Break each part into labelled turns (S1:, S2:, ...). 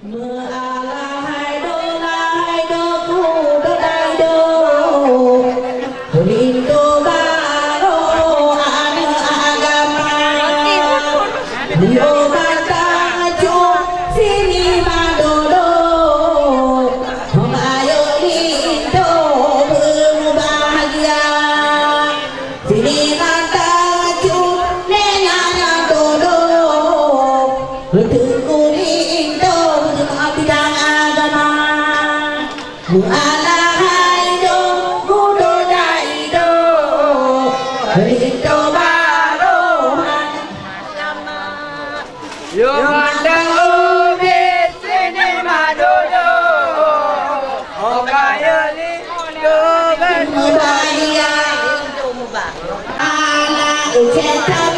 S1: mưa à la hai đô cu đô đại đô Rin đô ba đô a nơ a gama đô ba ta chu sini ma đô đô hong ayo rin đô mưa bahagia sini ma ta chu ne na na đô đô Hãy subscribe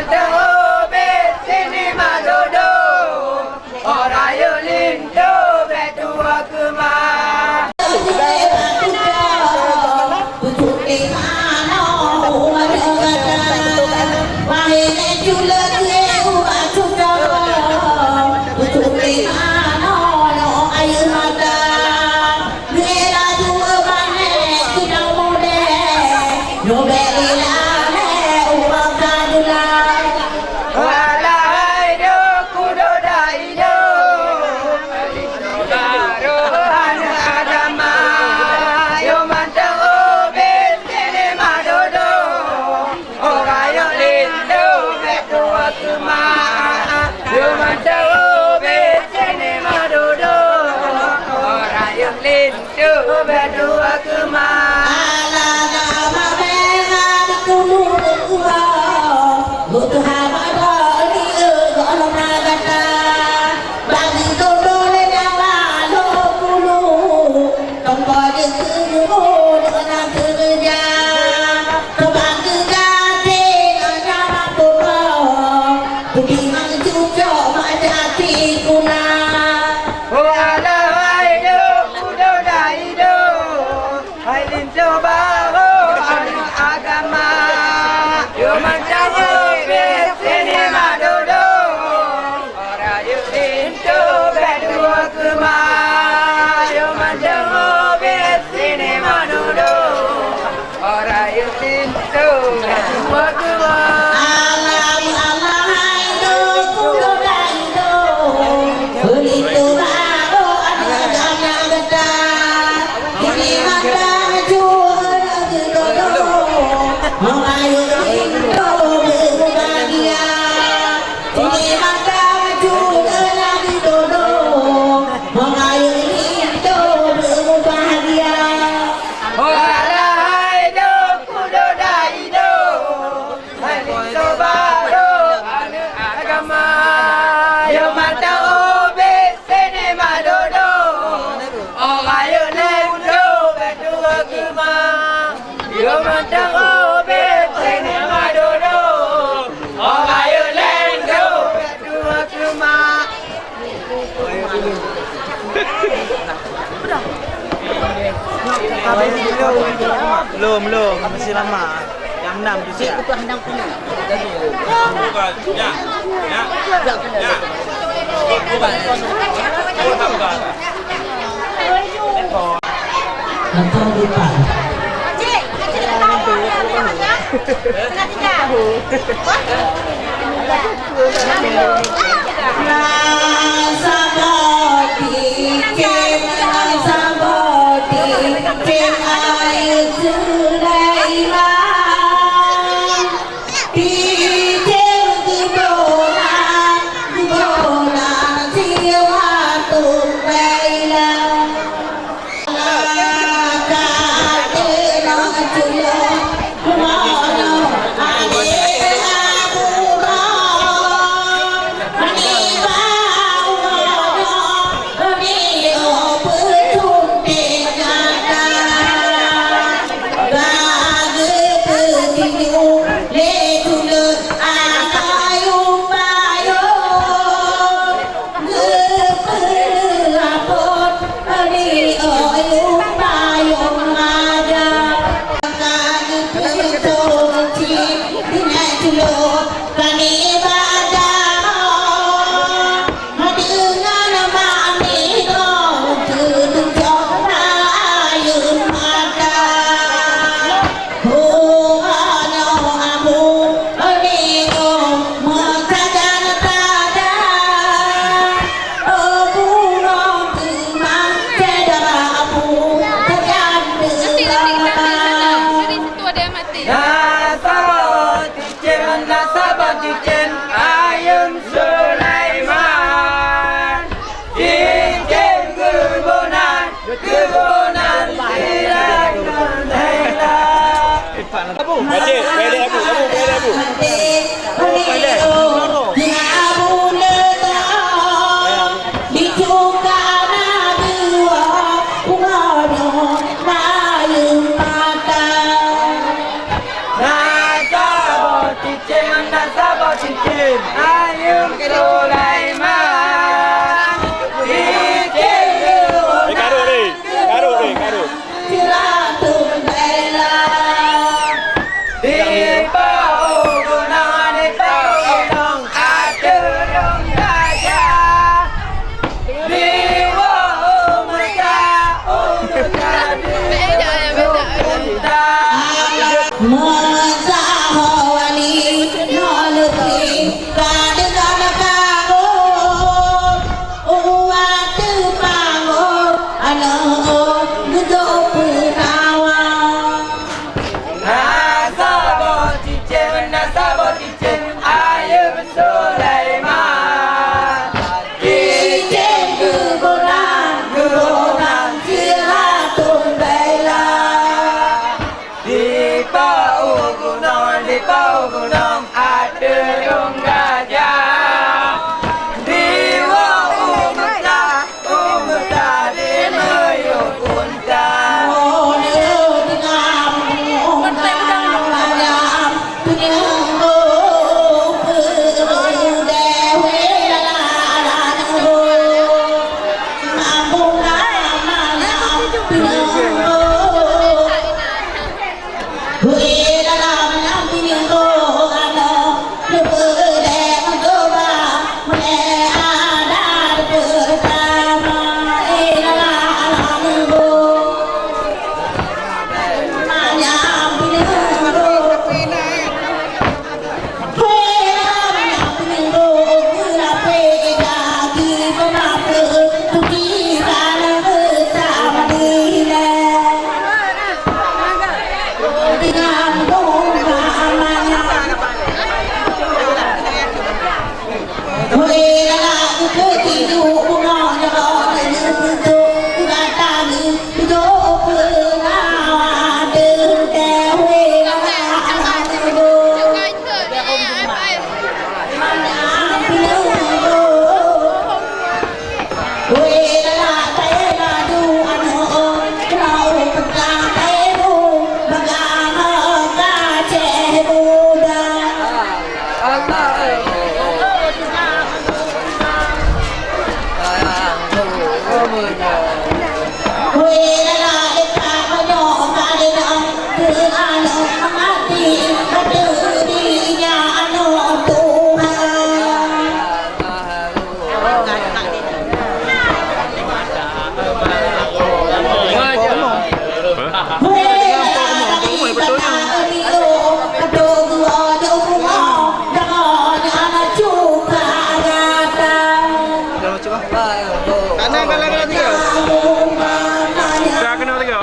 S1: cho kênh Ghiền Mì Gõ để không bỏ lỡ
S2: mata obe sini madodo. Oh ayo lendo berdua kema. Yo mata obe sini madodo. Oh ayo lendo berdua kema.
S3: Belum, masih lama. Jam 6 tu siap.
S1: Nanti lupa. Rasa bodi, rasa bodi, air Sulaiman. Di bola siwa tumbaila.
S3: Baca, pede aku.
S2: Ayam Sulaiman.
S3: Garuh.
S2: coba. Ayo.
S3: Kanan kena tiga. Dah kena tiga.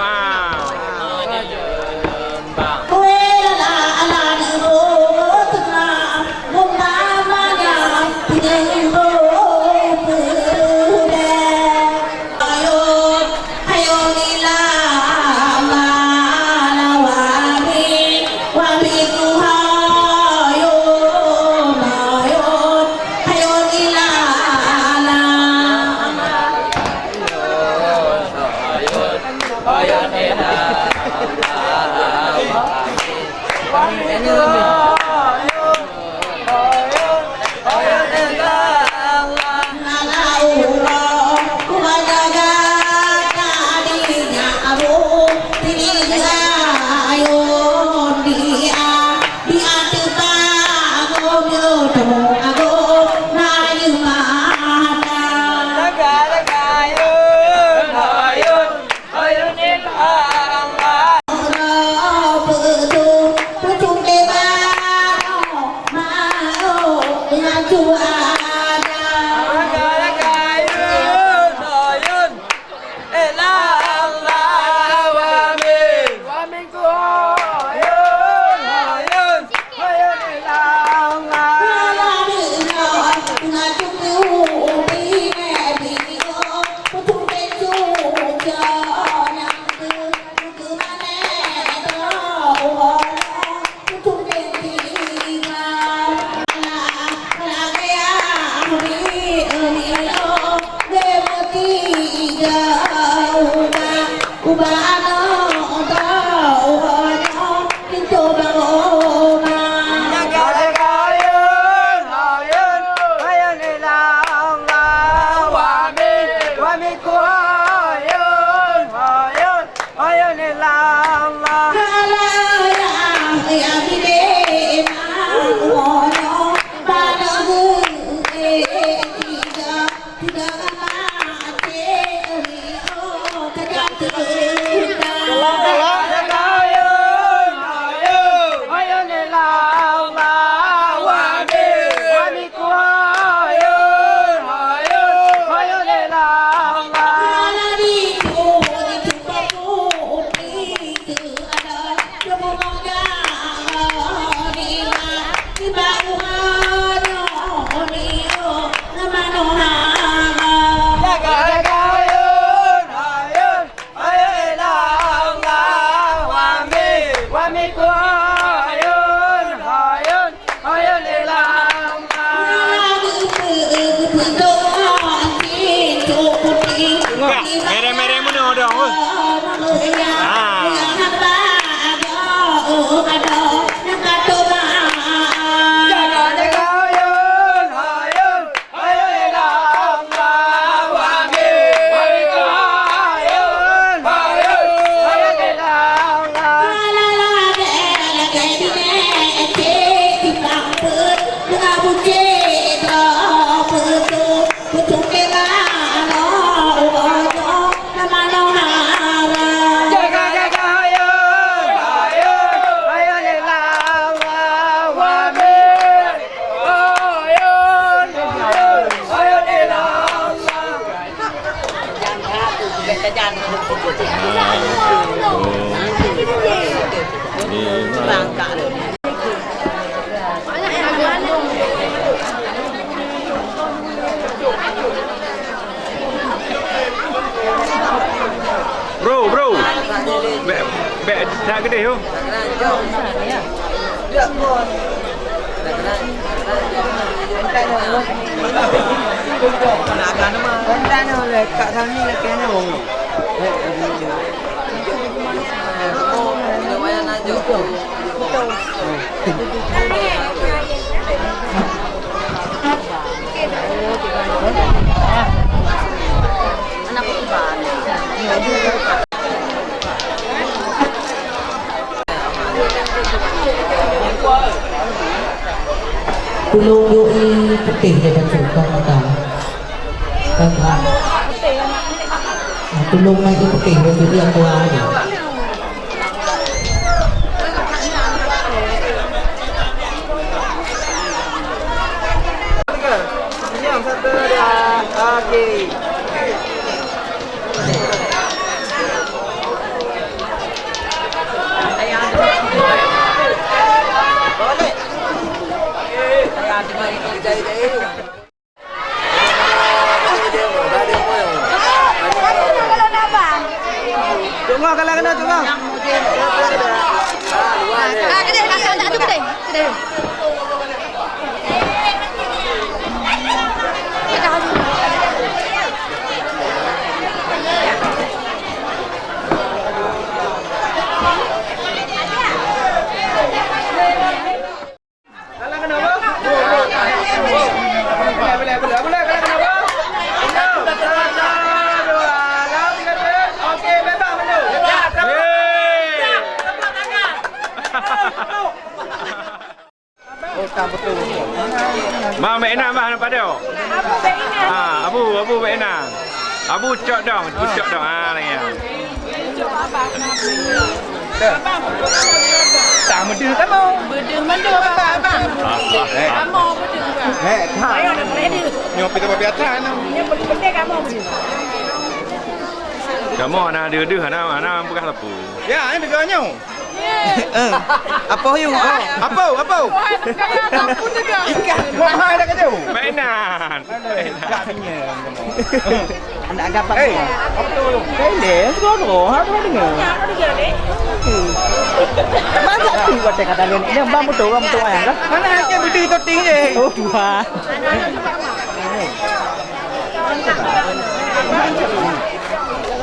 S3: Mereh-mereh mana ada? Bro. Bek dah gede tu.
S2: Ya, pun. Nak kan mah. Kan oleh kat sana ni kena wong.
S1: Tulong yoi penting dia baca kata kata tulong lagi penting dia jadi aku ada
S2: Yang satu dah Cik. Tunggu kalau kena tunggu.
S4: Kedai nak tu kedai. Kedai.
S2: Kalau kena apa? Boleh kalau kena apa? Okey, bebas menu. Oh, tak betul.
S5: Bang Mek Enang bang nampak dia? Abu Mek Enang. Abu cok dong, cok dong. Lagi.
S2: Tak mesti tak mau. Nyopi ke babi atas nak.
S5: Kamu nak dia anak bekas apa?
S2: Ya, ini beganya. Apa you? Apa? Ikan. Buat hai dah kata.
S5: Mek Enang.
S2: Tak punya. Nak gapak. Apa tu? Kele, seronok. Apa dengar? Mana tu kata kata ni bang betul ayah kan? Mana hanya budi tu tinggi. Oh, wah.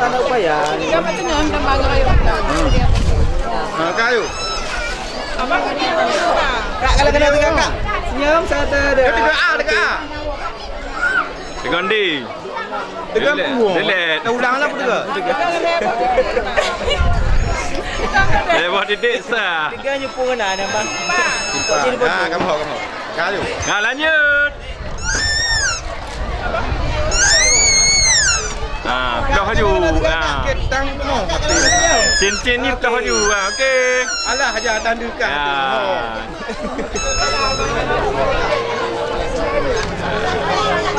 S2: Ada apa ya? Dia macam ni orang bangga ya. Kayu. Kak kalau kena tengah kak. Senyum satu ada. Dekat A.
S5: Dengan D.
S2: Dekat buang.
S5: Delet.
S2: Dah ulang lah apa tu?
S5: Lewat didik sah.
S2: Tiga nyepung kena ada bang. Kamu. Kayu.
S5: Lanjut. Pedah haju.
S2: Ketang tu.
S5: Cincin ni pedah haju. Okey.
S2: Alah ajar tandukan.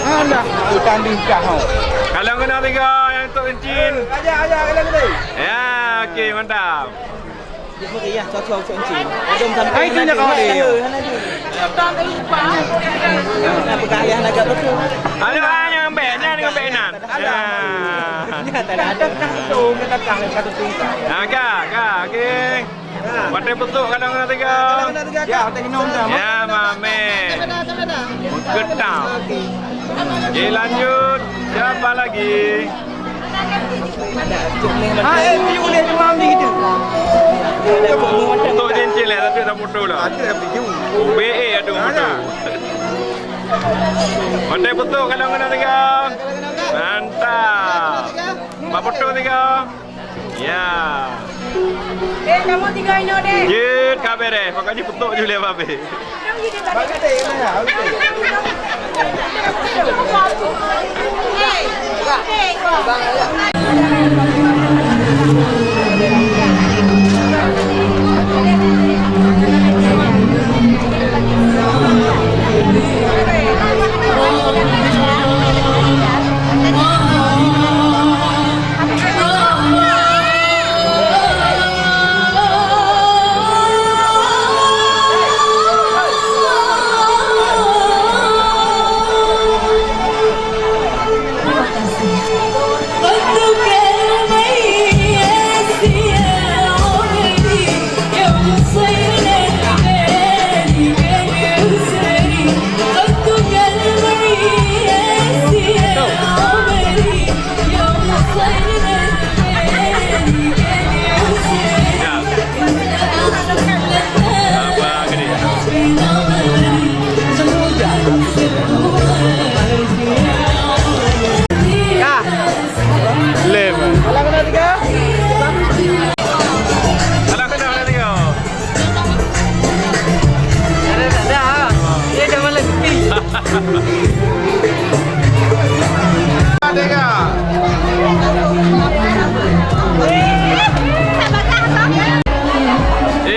S2: Alah, tu tandukan kau.
S5: Kalau kena 3 yang untuk cincin.
S2: Ajar kalian tadi.
S5: Ya, okey mantap.
S2: Dia beri ya, cocok cincin. Adom sampai. Itu nak kau dia. Nak berkali nak agak betul.
S5: Ada yang beknya dengan Mek Enang. Ya.
S2: Ada tu kita kang satu tingkat.
S5: Kak, okey. Pakai betul kalau kena 3.
S2: Ya, tadi nom dah.
S5: Ya, mame. Getang. Okey, lanjut. Siapa lagi?
S2: Dia boleh cuma ambil gitu.
S5: Untuk cincin lah, tapi tak bodoh lah.
S2: Ada tapi you.
S5: BA ada bodoh. Pandai betul kalau kena 3. Mantap. Mak betul 3. Ya.
S4: Kamu 3 ini deh.
S5: Jut kabere. Pokoknya betul je boleh babe.
S2: Bagi teh mana? Okey.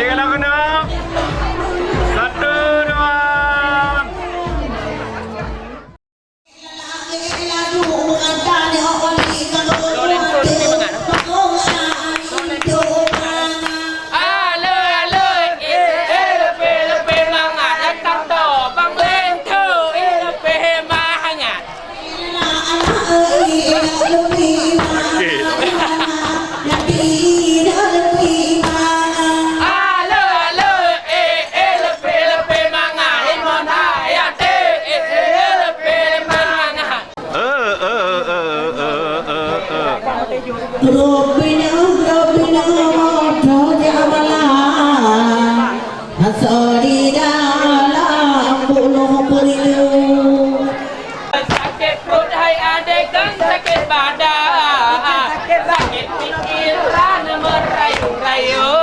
S5: Kalau kena 1, 2.
S1: Robina moto jamala Hasori dalam buluh perilu
S6: Sakit perut hai adik kan sakit badan Sakit pikiran merayu-rayu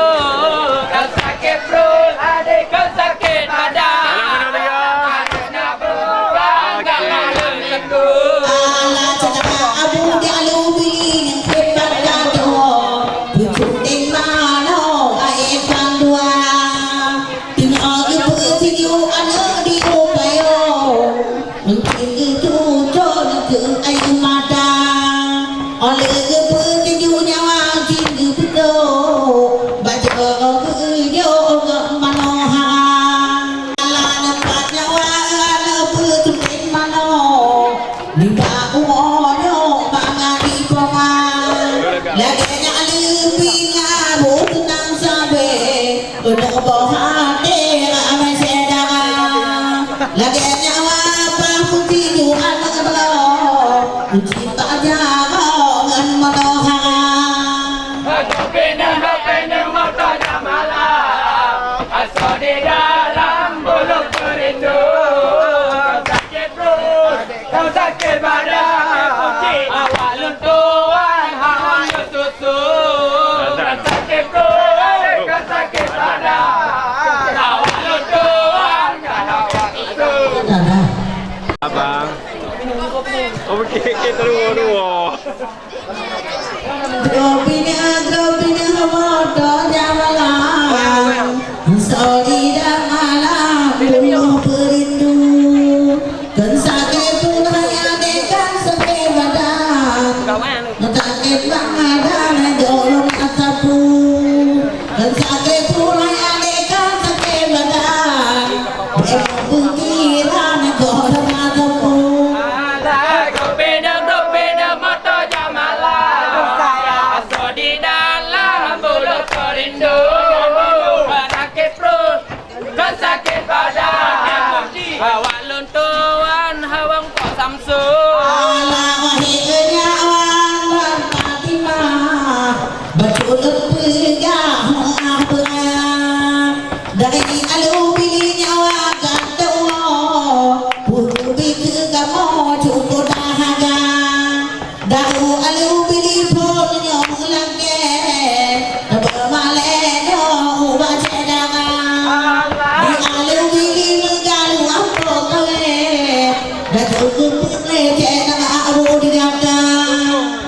S6: Kan sakit perut adik kan sakit badan Adiknya berubah gak malam minggu
S1: Ala cakap abu di alubi Kepat jatuh Pucuk ting mano Air pandua Tengah ibu tinju anak di upayo Mungkin itu jodoh ke ayu mata Oleh ibu tinju nyawa tinggi betul Baca ke jodoh manohar Ala nampak nyawa anak pucuk ting mano Nimba uono mangani pongan Laganya lebih ngabu tenang sampai Udah bohate ramai sedang Laganya apa putih jual mengebelok Cinta jangan menohang
S6: Hapena mata jamala Asa di dalam bulu perindu Sakit perut, kau sakit badan Awak luntuan, hanya susu Kau sakit perut, kau sakit badan Awak luntuan, awak susu
S5: Abang. Okey, terus.
S1: Grobina moto jamala Sorry dan malam buluh perindu Dan sakit pun hanya dekat sampai badan Sakit badan dorong atapu Dan sakit pun hanya dekat sampai badan Dekat pikiran dorong atapu
S6: Gopena mata jamala Asa di dalam bulu perindu Sakit perut, kan sakit badan Awak luntuan, hawang kau samsu
S1: Ala wahidnya wan Fatimah Betul pegah apa Dari alubilinya wakan tua Purubi ke kamu cukup dahaga Dahu alubili pun nyong lagi Bermaleno ubah cedangan Di alubili megalu apa kawe Dah cukup cedangan abu di datang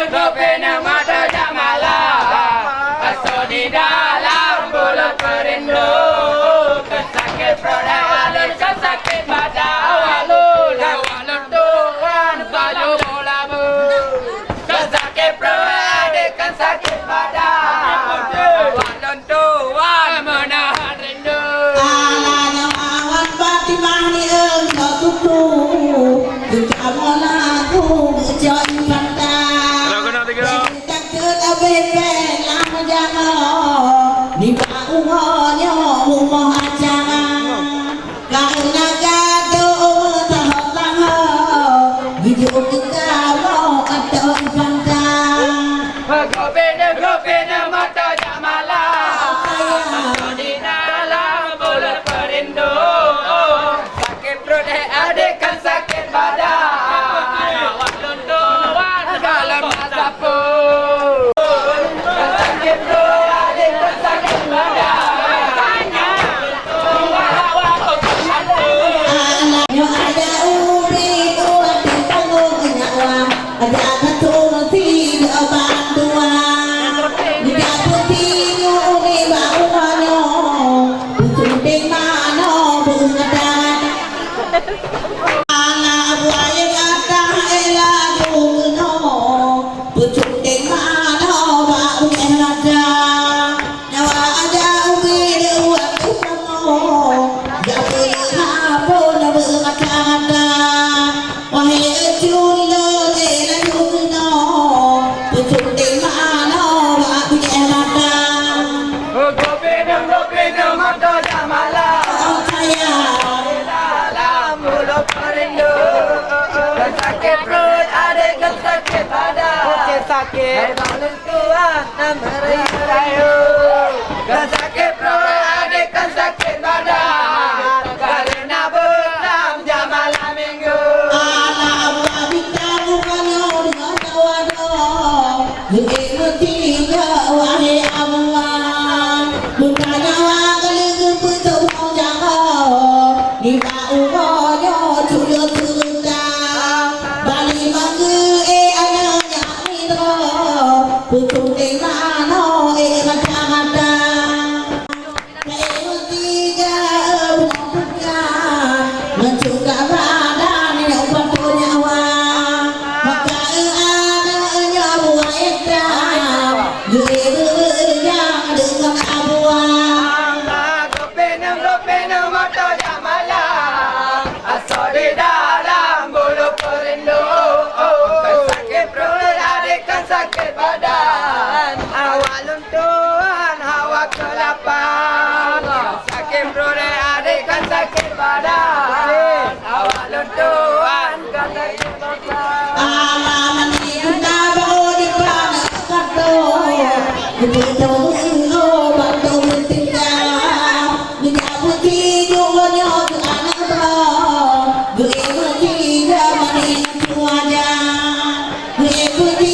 S6: Gopena mata jamala Asa di dalam bulu perindu Kesakit perut awalun, kesakit badan awalun Tuhan baju bola bu Kesakit perut adik, kesakit badan Awalun Tuhan menahan rindu
S1: Ala nyawan Fatimah ni engkau tutu Kita molaku berjauh pandang
S5: Kalau kena tiga.
S1: Tak ketabek lama jangan Ni bau ngonyo rumah ajangan Karena gaduh tahap lama Hidup kita mau atau pandang
S6: Gopena mata jamala Di dalam bulu perindu Sakit perut adik kan sakit badan Awak luntuan dalam asapu Sakit perut adik kan sakit badan Luntuan awak kan satu
S1: Yo ada ubi kuat di panggung nyawa Ada ketul tiga bantuan Niga putih ni bau mano Pucuk ting mano bungadan Ana buaya kata elagu no Pucuk ting mano bau eladan Nyawa ada ubi dua kumo Jabu hapo na berkata-kata Wahai ejula ela yugno Pucuk ting mano bau eladan
S6: Gopena mata jamala
S1: Oh sayang
S6: dalam bulu perindu Sakit perut adik kan sakit badan
S2: sakit Balon Tuhan dan merayu Kan sakit perut adik kan sakit badan Karena beram jam malam minggu
S1: Anak wanita bukannya dengan tawadho Mengikuti wahai Allah Bukannya wakil keputuh jaga Di bawahnya tuyul tundang Bali manggu anaknya mitra Putung tenano macam-macam mencegah badan yang berternyawa maka adanya buah ekstram yang dengan abuang
S2: Penum mata jam malam Asal di dalam bulu perindu Kan sakit perut adik kan sakit badan Awak luntuan hawa kelapan Sakit perut adik kan sakit badan Awak luntuan kan sakit badan
S1: alaman kita baru di mana kado begitu bantu bertindak menyambut hidupnya ke anak bro begitu mani wajah begitu di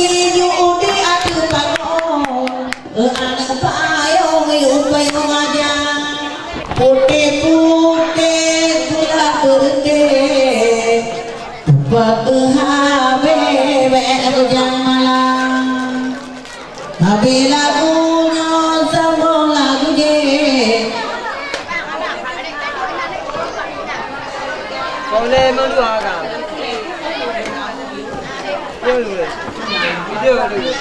S1: adu payung anak payung upayung aja putih-putih sudah putih Habe berjam malam Habe lagunya sambung lagu je
S2: Boleh menduha kan? Video dulu.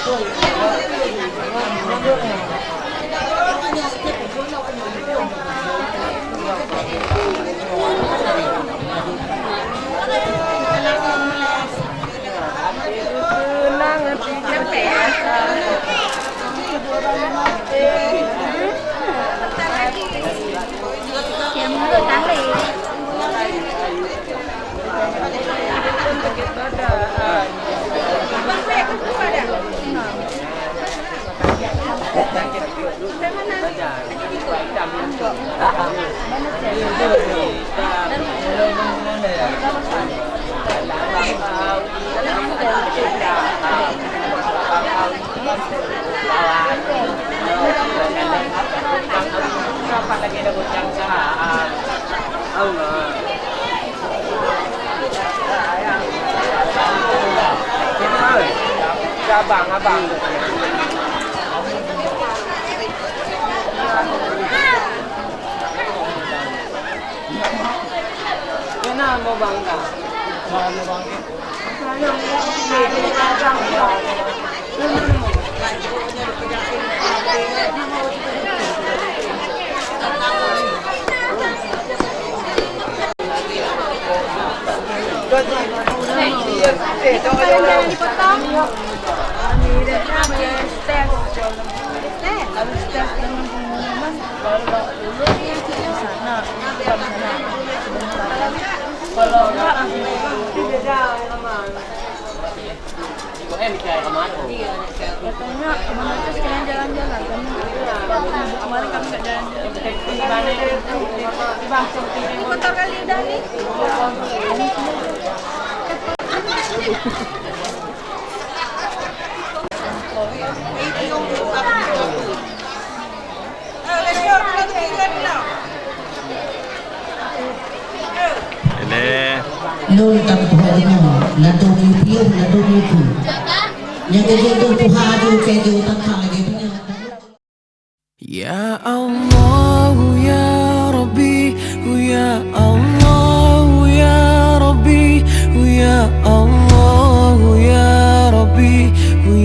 S2: Abang. Kenapa bangga?
S4: Jangan dipotong. Ini dan habis tes. Habis tes dengan pengumuman kalau dulu di sana kalau enggak katanya kemana tuh sekalian jalan-jalan kan kemarin kami nggak jalan-jalan ini kotor kali udah nih
S1: Nol tak Tuhan lalu piu lalu itu yang itu Tuhan itu tentang lagi punya
S7: Ya Allah ya Rabbi ya Allah ya Rabbi ya Allah ya Rabbi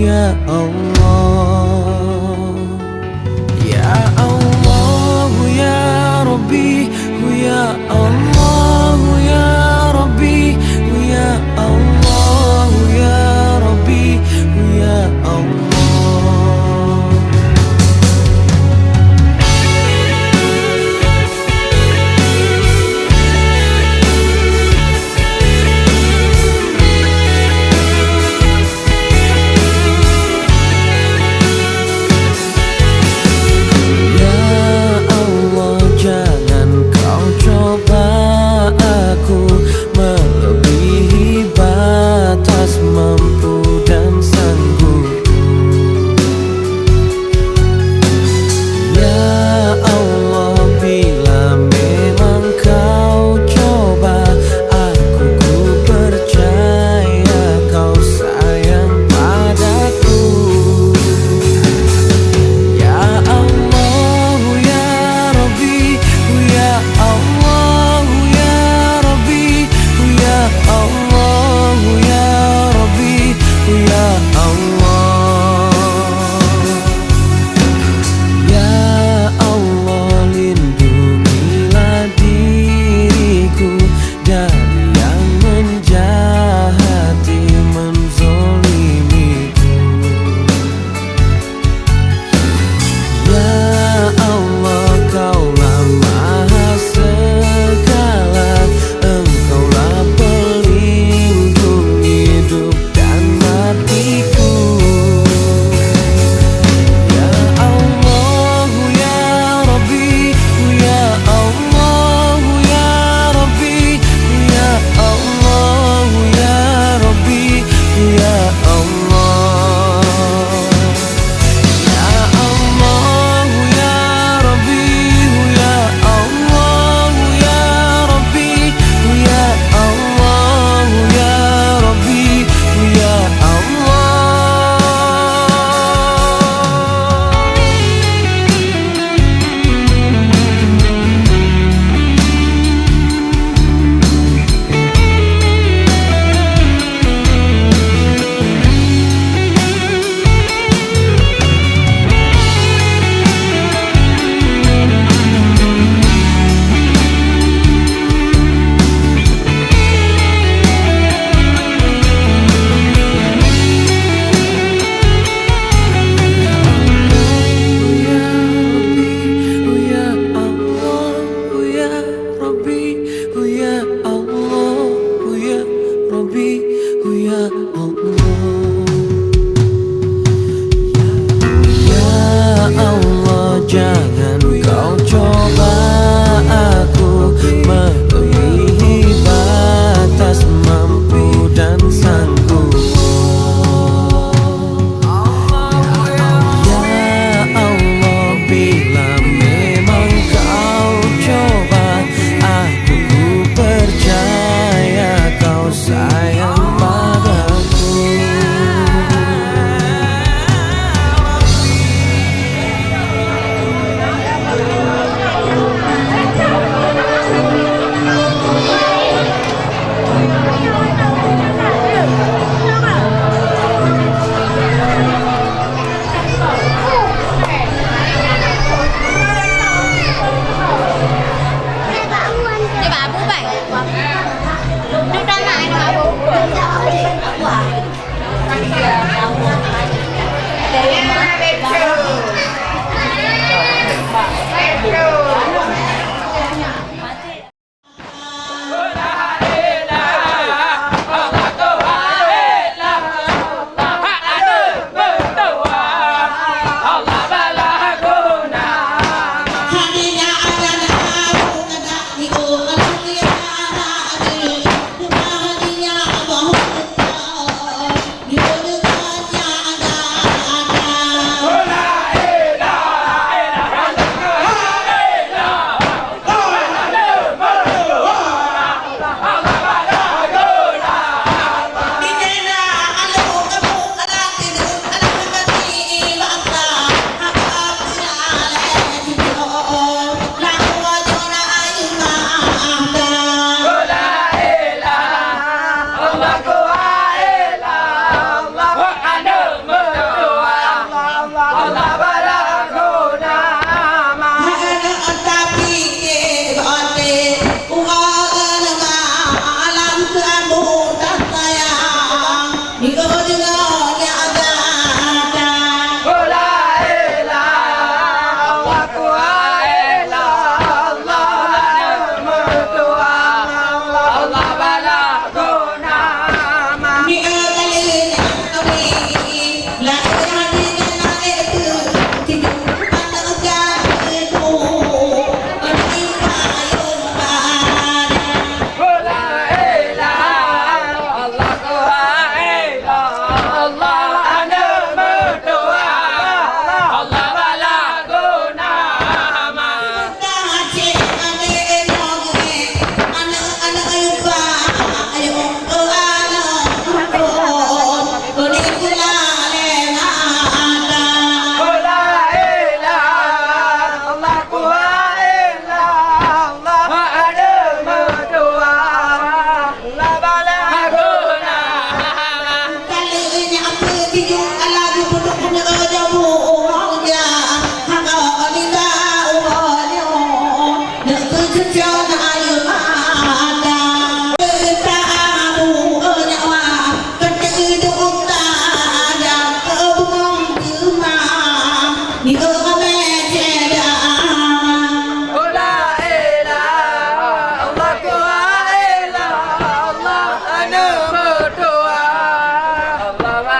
S7: ya Allah ya Allah ya Rabbi ya Allah ya Rabbi ya Allah ya Rabbi ya Allah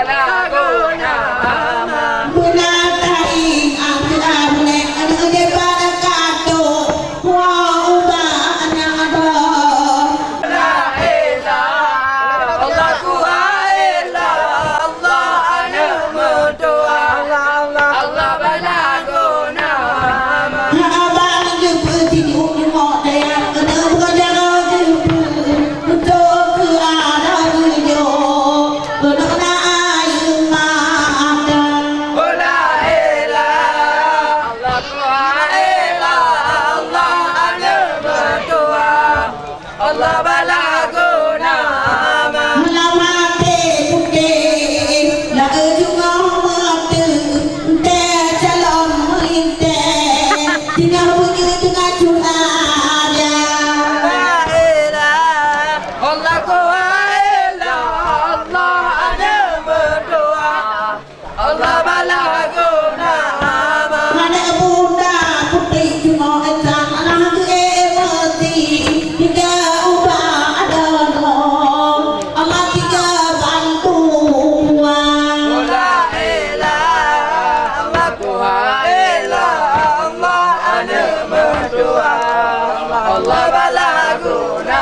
S2: balaguna
S1: Bunatain ang amne ang para kato wa uba anado
S2: La ilaha Allah kuhaila Allah anu mutua Allah balaguna
S1: abang jumpa di umur daya kena berjaga jumpa untuk ke arah yo berdoa ayu mata
S2: La ilaha Allah kuhaila Allah anu mutua Allah balaguna
S1: melamate putih la juga mate te calon minte tinggal punya tengah curaya
S2: Allah kuhaila Allah anu mutua Allah balaguna
S1: mana bunda putih cuma entang anak ke mati hingga ubah ada no Allah tiga bantu
S2: La ilaha Allah kuhaila Allah anu mutua Allah balaguna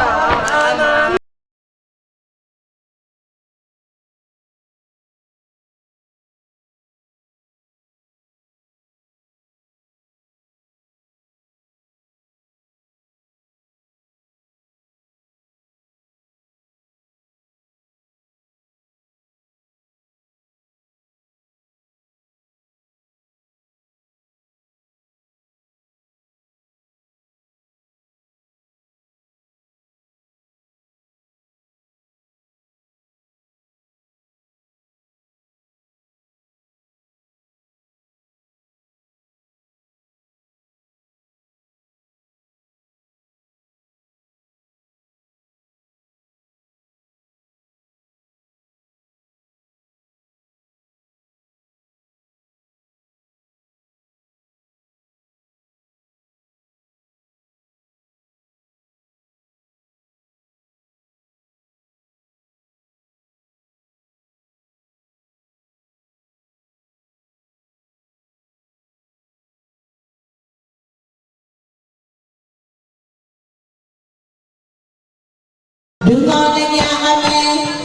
S1: dengannya ame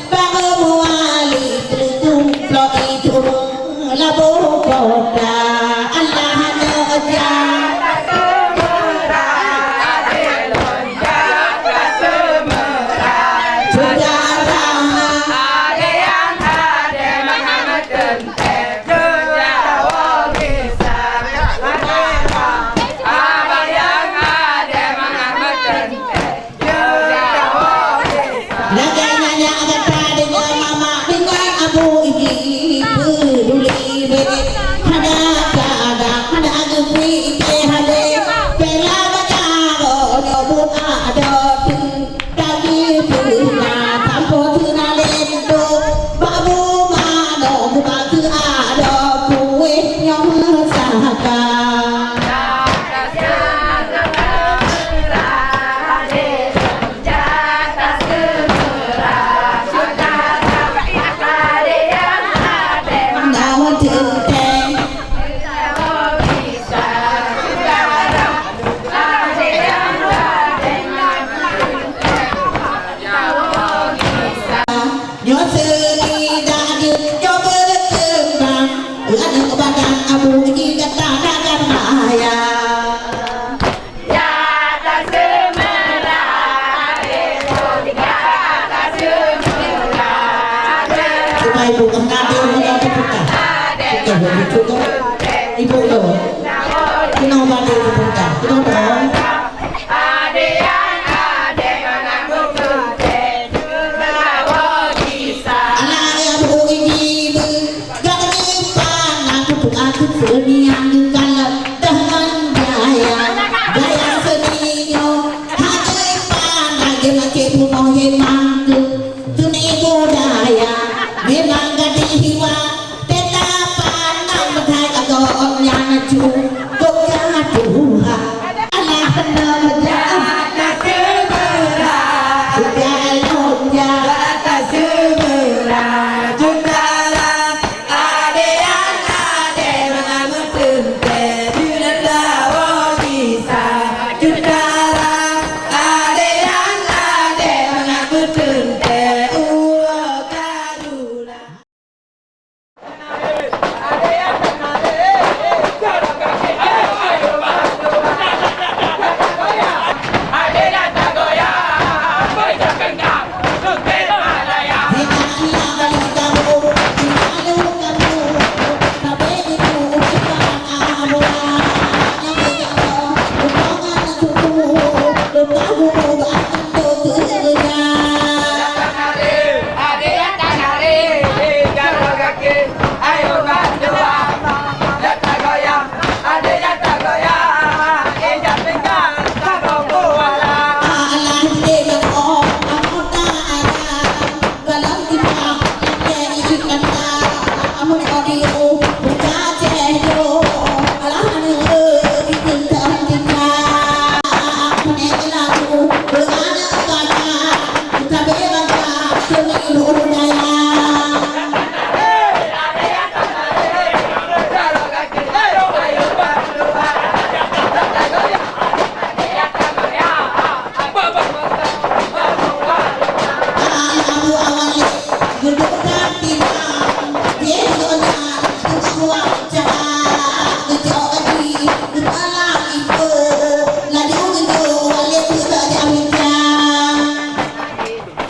S1: bago muali terung ploi turung labo kota Allah ngeja Naganya kata dengan mama dengan abu ibu duli beri ada gepi hade bela baca nyobut ada tapi punya tanpa tuna lendo babu mano buka tu ada kue nyom sahaka Ibu mengambil mengambil buka ibu loh kenapa dia buka kenapa anak yang bui gak depan aku tuh aku senian kalau dengan gaya seninya hati pandai dia macam punoh mantu tuni budaya memang gak dihiwa tetapan nama thai agak yang cu kok ya Tuhan anak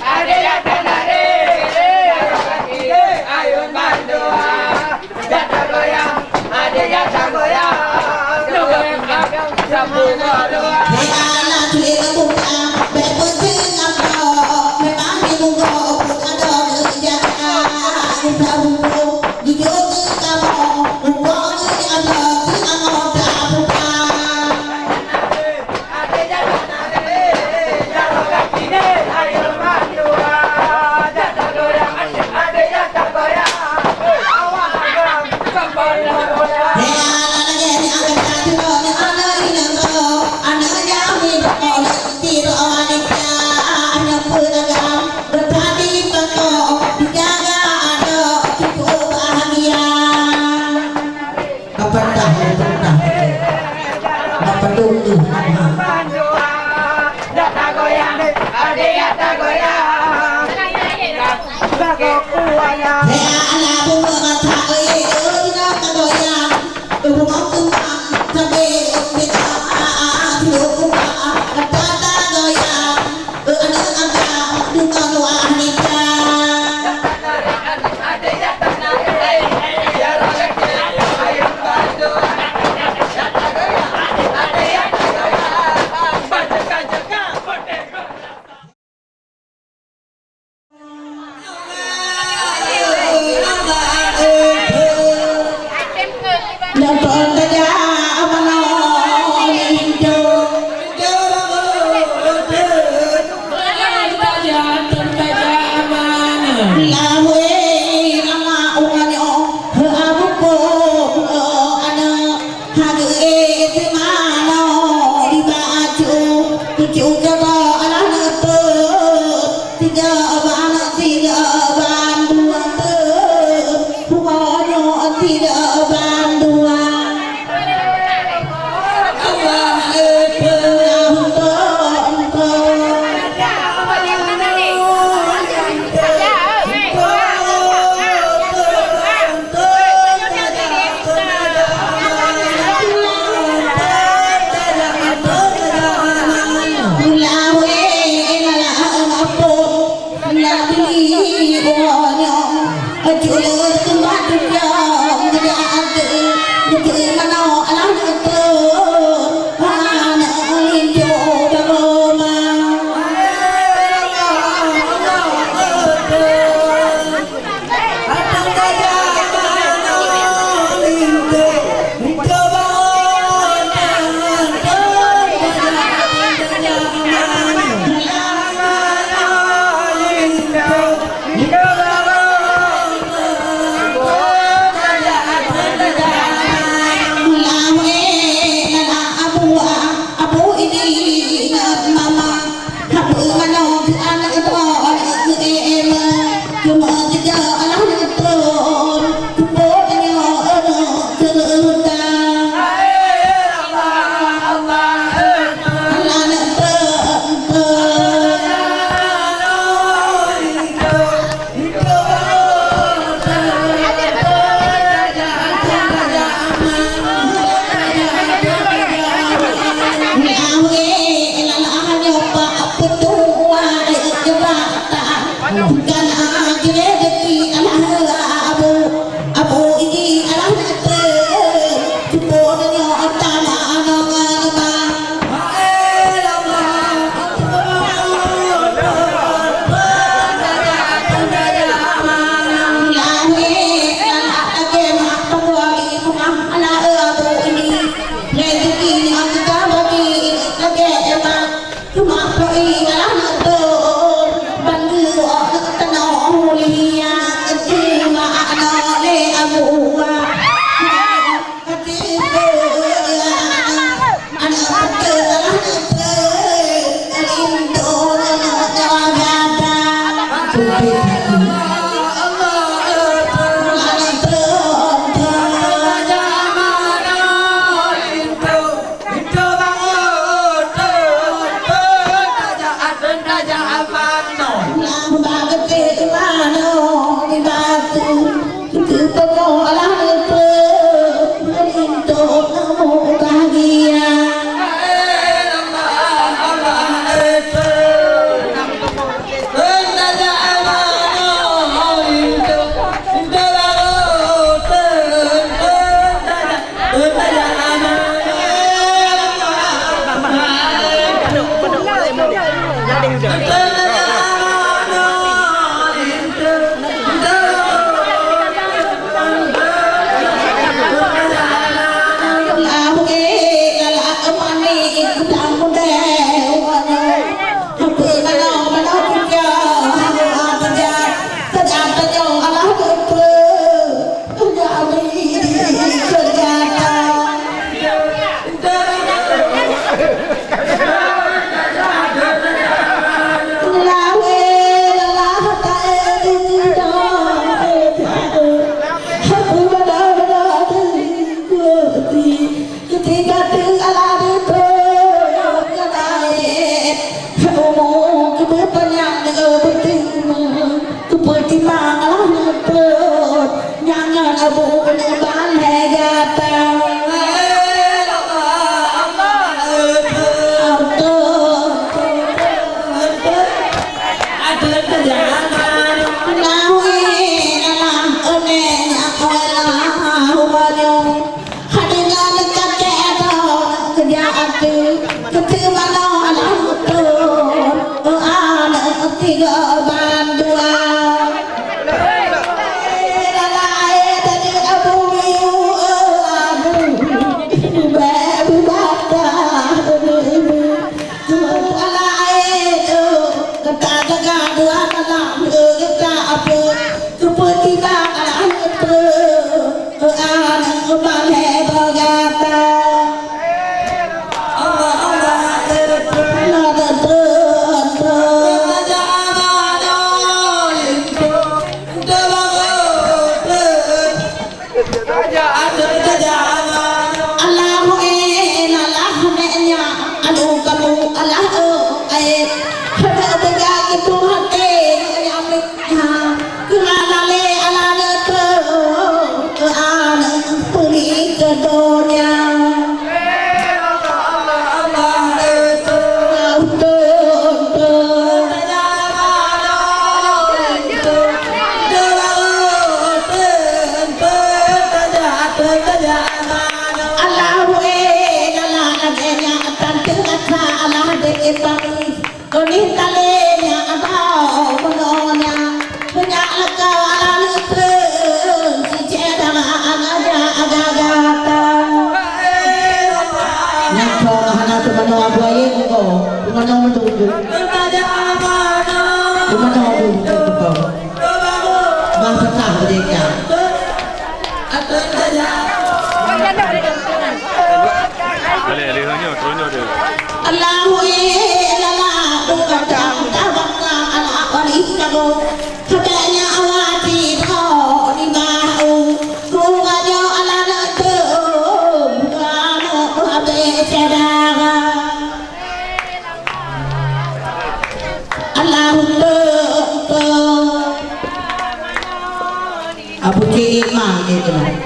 S2: Ade datang ade, ayun bandua, jatuh goyang, ade jatuh goyang, goyang agam sapu godoa. Ade datang ade, jatuh kaki ayun bandua, jatuh goyang, ade jatuh goyang, awak agam sapu godoa.
S1: Berpati pekok, dijaga ada cukup merdeka.
S5: Boleh lehanya teronjol dia.
S1: Allahu lala bukan tawakka ala aqrikago hadanya awati tho di mau kugajo ala natu bukan abe sedara Allahu Abu Imam itu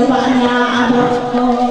S1: Banyak